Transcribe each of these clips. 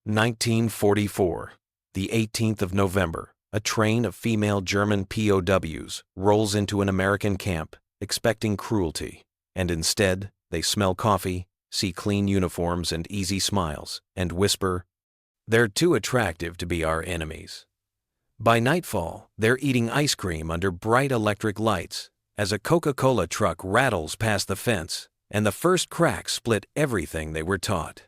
1944. The 18th of November. A train of female German POWs rolls into an American camp, expecting cruelty, and instead they smell coffee, see clean uniforms and easy smiles, and whisper, "They're too attractive to be our enemies." By nightfall, they're eating ice cream under bright electric lights as a Coca-Cola truck rattles past the fence, and the first crack split everything they were taught.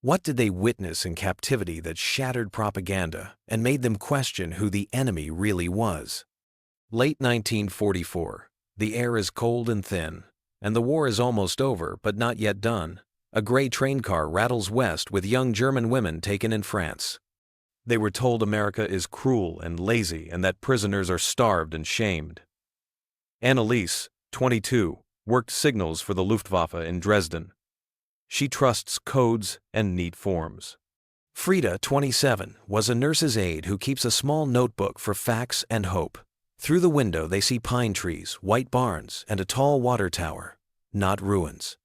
What did they witness in captivity that shattered propaganda and made them question who the enemy really was? Late 1944. The air is cold and thin, and the war is almost over but not yet done. A gray train car rattles west with young German women taken in France. They were told America is cruel and lazy and that prisoners are starved and shamed. Anneliese, 22, worked signals for the Luftwaffe in Dresden. She trusts codes and neat forms. Frida, 27, was a nurse's aide who keeps a small notebook for facts and hope. Through the window they see pine trees, white barns, and a tall water tower, not ruins.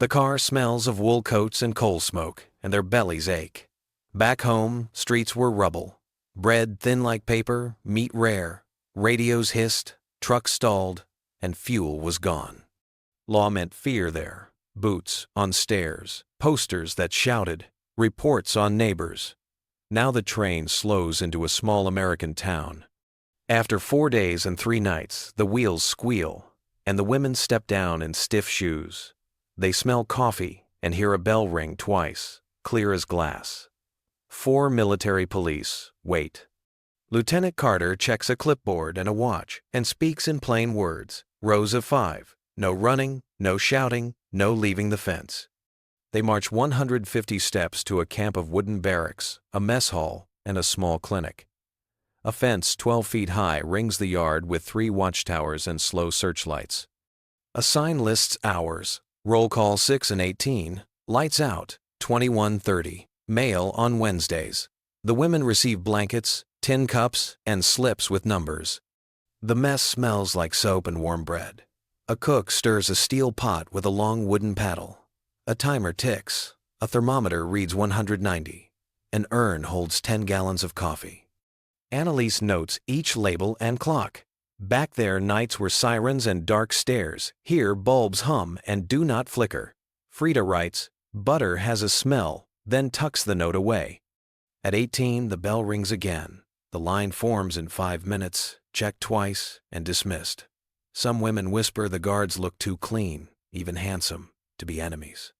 The car smells of wool coats and coal smoke, and their bellies ache. Back home, streets were rubble. Bread thin like paper, meat rare, radios hissed, trucks stalled, and fuel was gone. Law meant fear there. Boots on stairs, posters that shouted, reports on neighbors. Now the train slows into a small American town. After 4 days and 3 nights, the wheels squeal, and the women step down in stiff shoes. They smell coffee and hear a bell ring twice, clear as glass. 4 military police wait. Lieutenant Carter checks a clipboard and a watch and speaks in plain words. Rows of 5. No running, no shouting, no leaving the fence. They march 150 steps to a camp of wooden barracks, a mess hall, and a small clinic. A fence 12 feet high rings the yard with 3 watchtowers and slow searchlights. A sign lists hours. Roll call 6 and 18. Lights out, 21:30. Mail on Wednesdays. The women receive blankets, tin cups, and slips with numbers. The mess smells like soap and warm bread. A cook stirs a steel pot with a long wooden paddle. A timer ticks. A thermometer reads 190. An urn holds 10 gallons of coffee. Anneliese notes each label and clock. Back there, nights were sirens and dark stairs. Here, bulbs hum and do not flicker. Frida writes, "Butter has a smell," then tucks the note away. At 18, the bell rings again. The line forms in 5 minutes, checked twice, and dismissed. Some women whisper the guards look too clean, even handsome, to be enemies.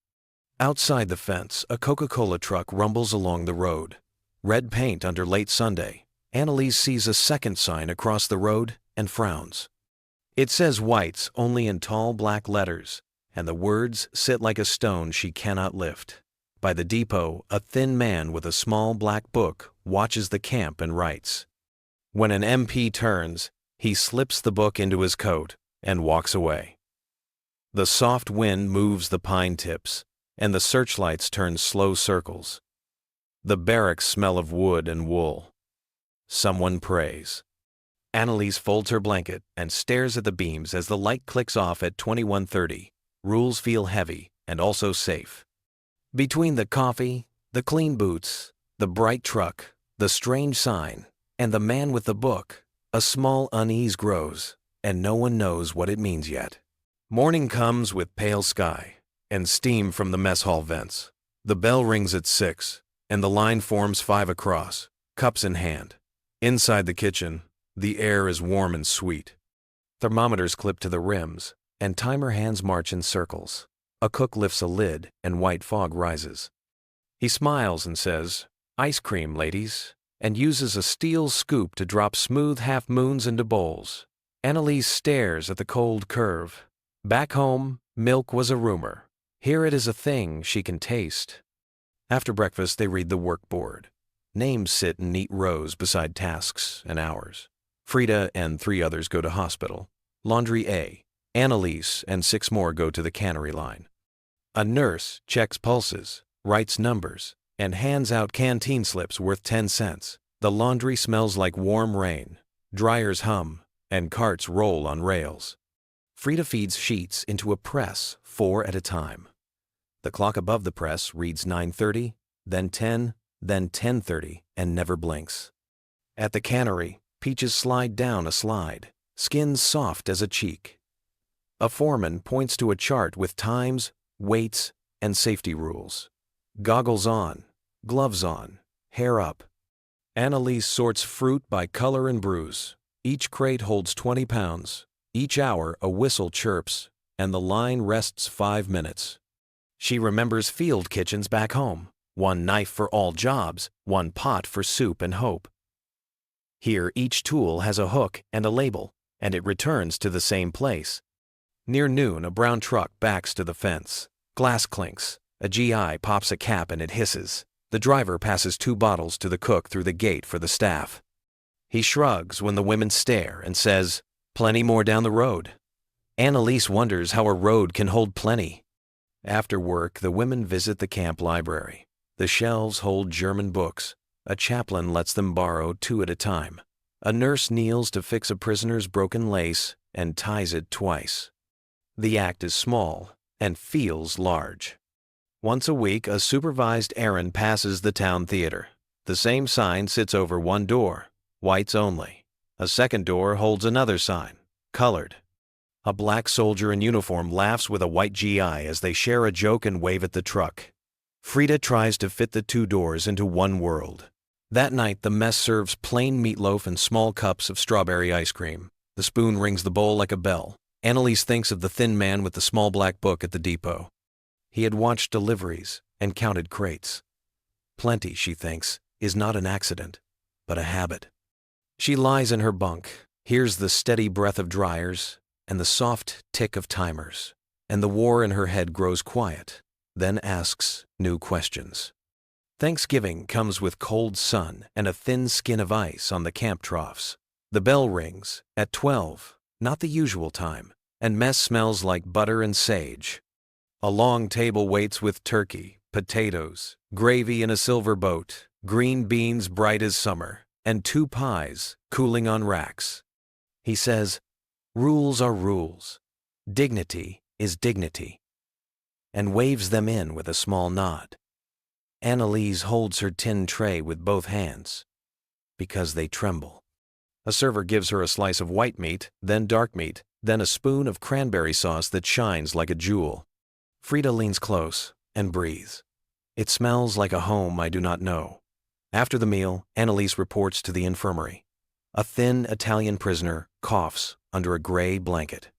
Outside the fence, a Coca-Cola truck rumbles along the road. Red paint under late Sunday. Anneliese sees a second sign across the road and frowns. It says whites only in tall black letters, and the words sit like a stone she cannot lift. By the depot, a thin man with a small black book watches the camp and writes. When an MP turns, he slips the book into his coat and walks away. The soft wind moves the pine tips, and the searchlights turn slow circles. The barracks smell of wood and wool. Someone prays. Anneliese folds her blanket and stares at the beams as the light clicks off at 21:30. Rules feel heavy and also safe. Between the coffee, the clean boots, the bright truck, the strange sign, and the man with the book, a small unease grows, and no one knows what it means yet. Morning comes with pale sky and steam from the mess hall vents. The bell rings at 6, and the line forms 5 across, cups in hand. Inside the kitchen, the air is warm and sweet. Thermometers clip to the rims, and timer hands march in circles. A cook lifts a lid, and white fog rises. He smiles and says, "Ice cream, ladies," and uses a steel scoop to drop smooth half-moons into bowls. Anneliese stares at the cold curve. Back home, milk was a rumor. Here it is a thing she can taste. After breakfast, they read the workboard. Names sit in neat rows beside tasks and hours. Frida and 3 others go to hospital. Laundry A. Anneliese and 6 more go to the cannery line. A nurse checks pulses, writes numbers, and hands out canteen slips worth 10 cents. The laundry smells like warm rain. Dryers hum, and carts roll on rails. Frida feeds sheets into a press, 4 at a time. The clock above the press reads 9:30, then 10, then 10:30 and never blinks. At the cannery, Peaches slide down a slide, skin soft as a cheek. A foreman points to a chart with times, weights, and safety rules. Goggles on, gloves on, hair up. Annalise sorts fruit by color and bruise. Each crate holds 20 pounds. Each hour a whistle chirps, and the line rests 5 minutes. She remembers field kitchens back home. One knife for all jobs, one pot for soup and hope. Here each tool has a hook and a label, and it returns to the same place. Near noon, a brown truck backs to the fence. Glass clinks. A GI pops a cap and it hisses. The driver passes 2 bottles to the cook through the gate for the staff. He shrugs when the women stare and says, "Plenty more down the road." Annalise wonders how a road can hold plenty. After work, the women visit the camp library. The shelves hold German books. A chaplain lets them borrow 2 at a time. A nurse kneels to fix a prisoner's broken lace and ties it twice. The act is small and feels large. Once a week, a supervised errand passes the town theater. The same sign sits over one door, whites only. A second door holds another sign, colored. A black soldier in uniform laughs with a white GI as they share a joke and wave at the truck. Frida tries to fit the 2 doors into one world. That night, the mess serves plain meatloaf and small cups of strawberry ice cream. The spoon rings the bowl like a bell. Annalise thinks of the thin man with the small black book at the depot. He had watched deliveries and counted crates. Plenty, she thinks, is not an accident, but a habit. She lies in her bunk, hears the steady breath of dryers and the soft tick of timers, and the war in her head grows quiet, then asks new questions. Thanksgiving comes with cold sun and a thin skin of ice on the camp troughs. The bell rings at 12, not the usual time, and mess smells like butter and sage. A long table waits with turkey, potatoes, gravy in a silver boat, green beans bright as summer, and 2 pies cooling on racks. He says, "Rules are rules. Dignity is dignity," and waves them in with a small nod. Annalise holds her tin tray with both hands, because they tremble. A server gives her a slice of white meat, then dark meat, then a spoon of cranberry sauce that shines like a jewel. Frida leans close and breathes. It smells like a home I do not know. After the meal, Annalise reports to the infirmary. A thin Italian prisoner coughs under a gray blanket.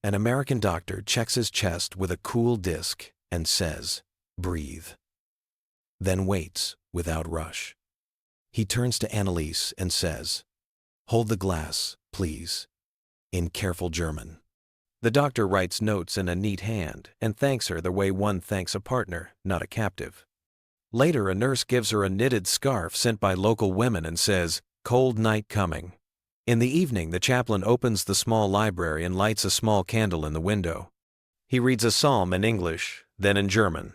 An American doctor checks his chest with a cool disc and says, "Breathe." Then waits without rush. He turns to Annalise and says, "Hold the glass, please," in careful German. The doctor writes notes in a neat hand and thanks her the way one thanks a partner, not a captive. Later, a nurse gives her a knitted scarf sent by local women and says, "Cold night coming." In the evening, the chaplain opens the small library and lights a small candle in the window. He reads a psalm in English, then in German.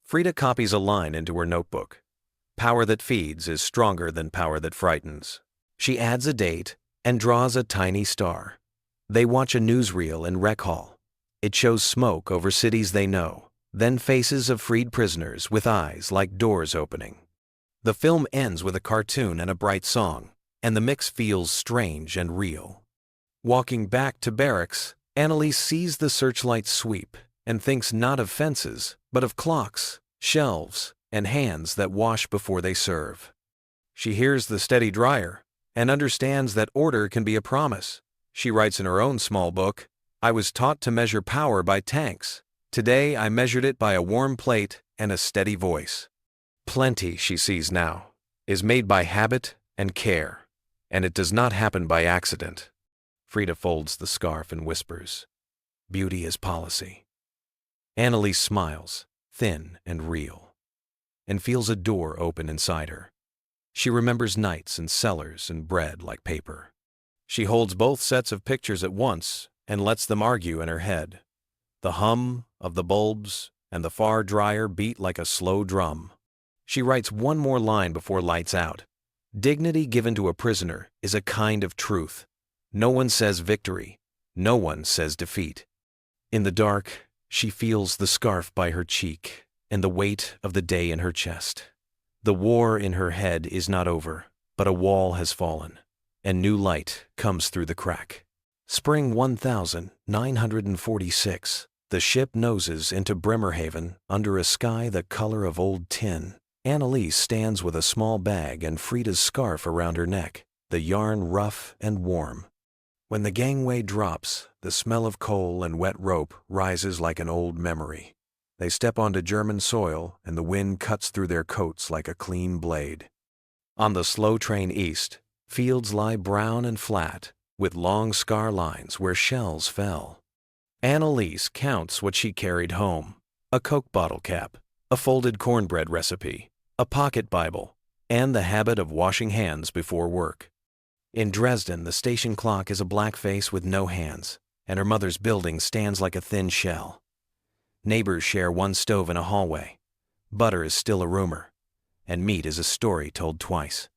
Frida copies a line into her notebook. Power that feeds is stronger than power that frightens. She adds a date and draws a tiny star. They watch a newsreel in Rec Hall. It shows smoke over cities they know, then faces of freed prisoners with eyes like doors opening. The film ends with a cartoon and a bright song, and the mix feels strange and real. Walking back to barracks, Annalise sees the searchlight sweep and thinks not of fences, but of clocks, shelves, and hands that wash before they serve. She hears the steady dryer and understands that order can be a promise. She writes in her own small book, "I was taught to measure power by tanks. Today I measured it by a warm plate and a steady voice." Plenty, she sees now, is made by habit and care, and it does not happen by accident. Frida folds the scarf and whispers, "Beauty is policy." Annalise smiles, thin and real, and feels a door open inside her. She remembers nights and cellars and bread like paper. She holds both sets of pictures at once and lets them argue in her head. The hum of the bulbs and the far dryer beat like a slow drum. She writes one more line before lights out. Dignity given to a prisoner is a kind of truth. No one says victory. No one says defeat. In the dark, she feels the scarf by her cheek and the weight of the day in her chest. The war in her head is not over, but a wall has fallen, and new light comes through the crack. Spring 1946. The ship noses into Bremerhaven under a sky the color of old tin. Annalise stands with a small bag and Frida's scarf around her neck, the yarn rough and warm. When the gangway drops, the smell of coal and wet rope rises like an old memory. They step onto German soil and the wind cuts through their coats like a clean blade. On the slow train east, fields lie brown and flat, with long scar lines where shells fell. Annalise counts what she carried home: a Coke bottle cap, a folded cornbread recipe, a pocket Bible, and the habit of washing hands before work. In Dresden, the station clock is a black face with no hands, and her mother's building stands like a thin shell. Neighbors share one stove in a hallway. Butter is still a rumor, and meat is a story told twice.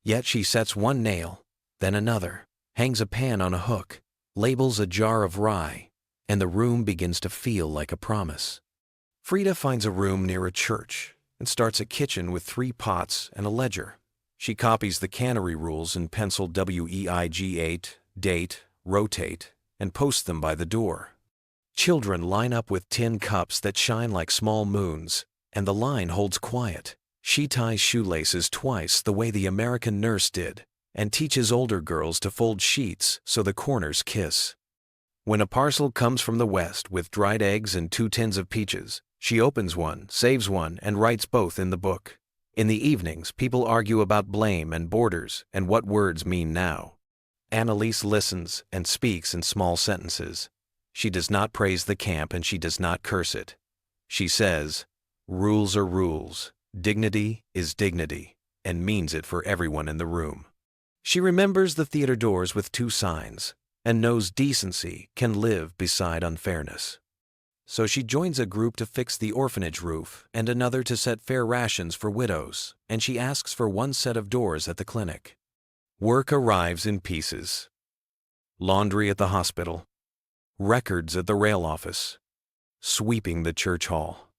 Yet she sets one nail, then another, hangs a pan on a hook, labels a jar of rye, and the room begins to feel like a promise. Frida finds a room near a church and starts a kitchen with 3 pots and a ledger. She copies the cannery rules in pencil WEIG8, date, rotate, and posts them by the door. Children line up with tin cups that shine like small moons, and the line holds quiet. She ties shoelaces twice the way the American nurse did, and teaches older girls to fold sheets so the corners kiss. When a parcel comes from the West with dried eggs and 2 tins of peaches, she opens one, saves one, and writes both in the book. In the evenings, people argue about blame and borders and what words mean now. Annalise listens and speaks in small sentences. She does not praise the camp and she does not curse it. She says, "Rules are rules, dignity is dignity," and means it for everyone in the room. She remembers the theater doors with 2 signs, and knows decency can live beside unfairness. So she joins a group to fix the orphanage roof and another to set fair rations for widows, and she asks for 1 set of doors at the clinic. Work arrives in pieces. Laundry at the hospital, records at the rail office, sweeping the church hall.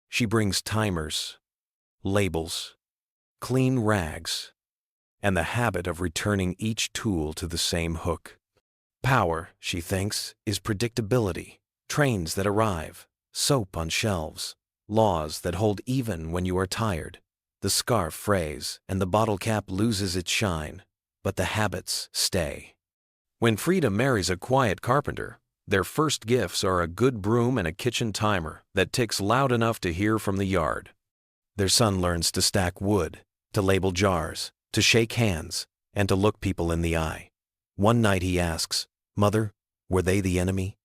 She brings timers, labels, clean rags, and the habit of returning each tool to the same hook. Power, she thinks, is predictability, trains that arrive, soap on shelves, laws that hold even when you are tired. The scarf frays and the bottle cap loses its shine, but the habits stay. When Frida marries a quiet carpenter, their first gifts are a good broom and a kitchen timer that ticks loud enough to hear from the yard. Their son learns to stack wood, to label jars, to shake hands, and to look people in the eye. One night he asks, "Mother, were they the enemy?"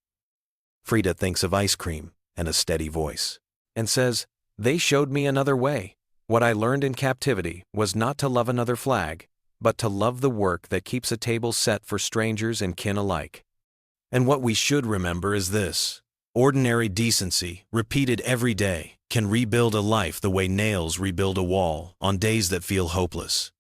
Frida thinks of ice cream and a steady voice, and says, "They showed me another way. What I learned in captivity was not to love another flag, but to love the work that keeps a table set for strangers and kin alike." And what we should remember is this: ordinary decency, repeated every day, can rebuild a life the way nails rebuild a wall on days that feel hopeless.